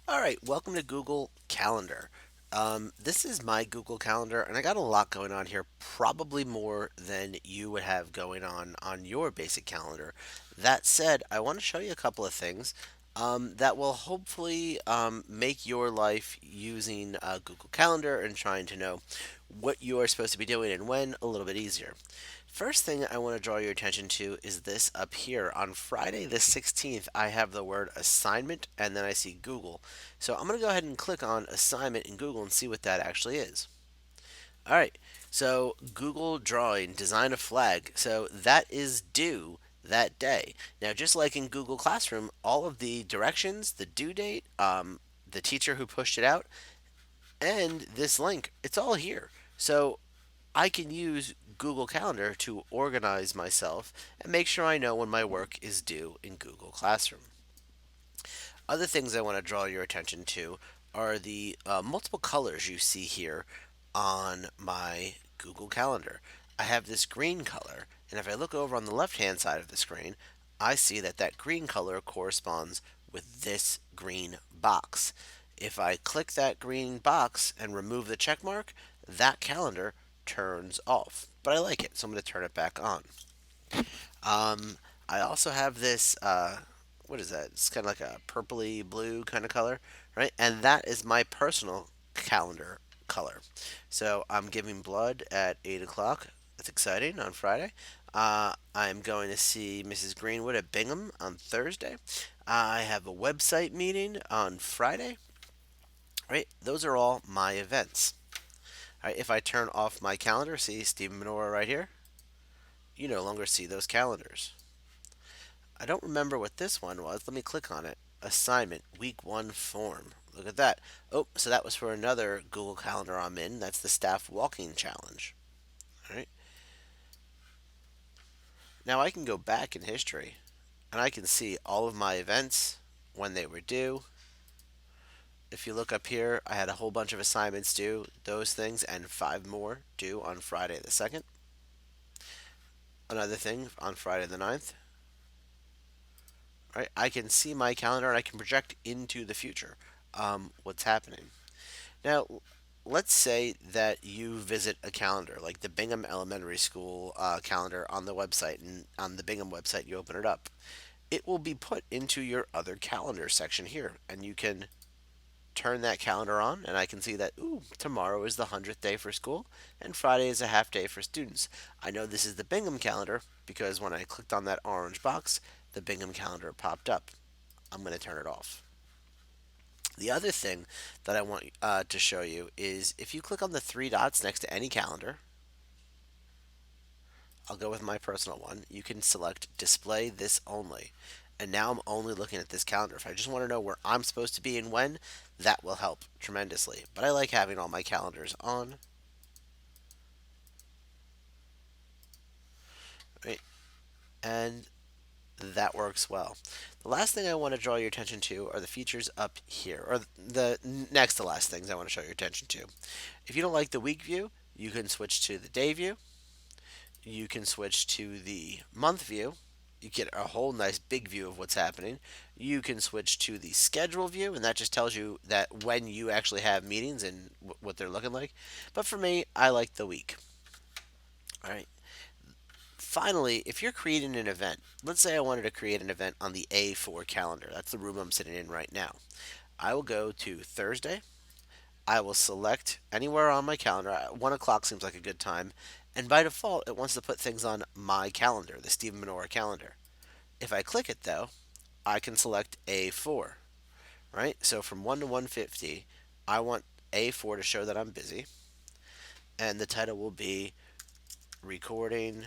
All right, welcome to Google Calendar. This is my Google Calendar, and I got a lot going on here, probably more than you would have going on your basic calendar. That said, I want to show you a couple of things that will hopefully make your life using Google Calendar and trying to know what you are supposed to be doing and when a little bit easier. First thing I want to draw your attention to is this up here. On Friday the 16th, I have the word assignment and then I see Google. So I'm going to go ahead and click on assignment in Google and see what that actually is. All right, so Google Drawing, design a flag. So that is due that day. Now, just like in Google Classroom, all of the directions, the due date, the teacher who pushed it out, and this link, it's all here. So I can use Google Calendar to organize myself and make sure I know when my work is due in Google Classroom. Other things I want to draw your attention to are the multiple colors you see here on my Google Calendar. I have this green color, and if I look over on the left hand side of the screen, I see that that green color corresponds with this green box. If I click that green box and remove the check mark, that calendar turns off. But I like it, so I'm going to turn it back on. Um, I also have this. What is that? It's kind of like a purpley blue kind of color, right? And that is my personal calendar color. So I'm giving blood at 8 o'clock. That's exciting on Friday. I'm going to see Mrs. Greenwood at Bingham on Thursday. I have a website meeting on Friday. Right? Those are all my events. All right, if I turn off my calendar, see Stephen Minora right here, you no longer see those calendars. I don't remember what this one was. Let me click on it. Assignment, week one form. Look at that. Oh, so that was for another Google Calendar I'm in. That's the staff walking challenge. All right. Now I can go back in history and I can see all of my events, when they were due. If you look up here, I had a whole bunch of assignments due, those things, and five more due on Friday the 2nd. Another thing on Friday the 9th. Right? I can see my calendar and I can project into the future what's happening. Now, let's say that you visit a calendar, like the Bingham Elementary School calendar on the website, and on the Bingham website, you open it up. It will be put into your other calendar section here, and you can turn that calendar on, and I can see that, ooh, tomorrow is the 100th day for school, and Friday is a half day for students. I know this is the Bingham calendar because when I clicked on that orange box, the Bingham calendar popped up. I'm going to turn it off. The other thing that I want to show you is if you click on the three dots next to any calendar, I'll go with my personal one, you can select display this only. And now I'm only looking at this calendar. If I just want to know where I'm supposed to be and when, that will help tremendously. But I like having all my calendars on, right? And that works well. The last thing I want to draw your attention to are the features up here, or the next to last things I want to show your attention to. If you don't like the week view, you can switch to the day view. You can switch to the month view. You get a whole nice big view of what's happening. You can switch to the schedule view, and that just tells you that when you actually have meetings and what they're looking like. But for me, I like the week. All right. Finally, if you're creating an event, let's say I wanted to create an event on the A4 calendar. That's the room I'm sitting in right now. I will go to Thursday. I will select anywhere on my calendar. 1 o'clock seems like a good time. And by default, it wants to put things on my calendar, the Stephen Minora calendar. If I click it though, I can select A4, right? So from 1 to 150, I want A4 to show that I'm busy. And the title will be Recording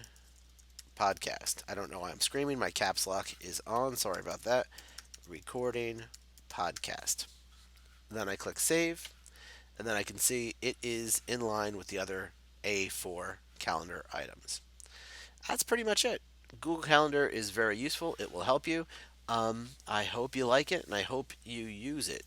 Podcast. I don't know why I'm screaming. My caps lock is on. Sorry about that. Recording Podcast. Then I click Save. And then I can see it is in line with the other A4 calendar items. That's pretty much it. Google Calendar is very useful. It will help you. I hope you like it and I hope you use it.